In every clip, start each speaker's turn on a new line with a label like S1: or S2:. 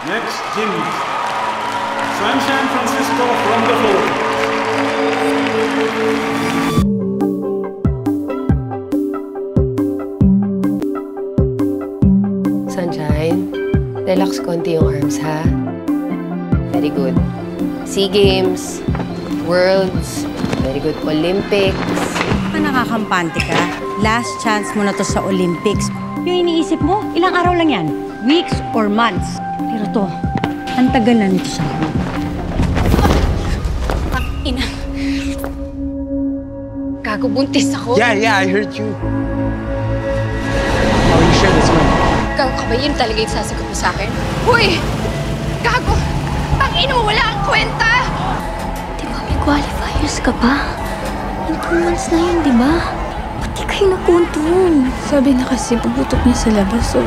S1: Next, gymnast. Sunshine Francisco from the Philippines.
S2: Sunshine, relax konti yung arms, ha? Very good. SEA Games, Worlds, very good. Olympics.
S3: Nakakampante ka. Last chance mo na to sa Olympics. Yung iniisip mo, ilang araw lang yan. Weeks or months. Pero to, ang tagal na nito sa akin.
S4: Ina. Gago, buntis ako.
S5: Yeah, I heard you. How are you sure that's mine?
S4: Gago ka ba? Yun talaga yung sasagot mo sa akin? Huy! Gago! Tangina mo, wala kang kwenta!
S6: Di ba may qualifiers ka pa? In 2 months na yun, di ba? Ba't di kayo napunto?
S7: Sabi na kasi puputok niya sa labas, so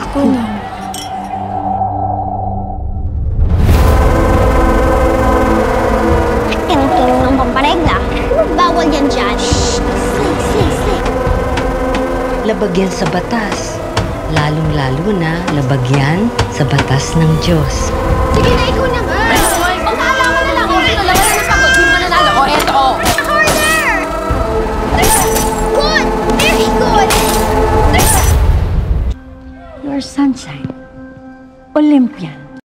S7: ako lang.
S6: Tinutulong ng pamparegla. Bawal yan dyan. Slick.
S8: Labag yan sa batas. Lalong-lalo na labagyan sa batas ng Diyos.
S4: Sige na, ikaw na nga! Pang-aalaman na lang! Ito lang na pagod. Hindi mo mananalo. O, eto!
S6: Harder! Good! Very good!
S3: Your sunshine. Olympian.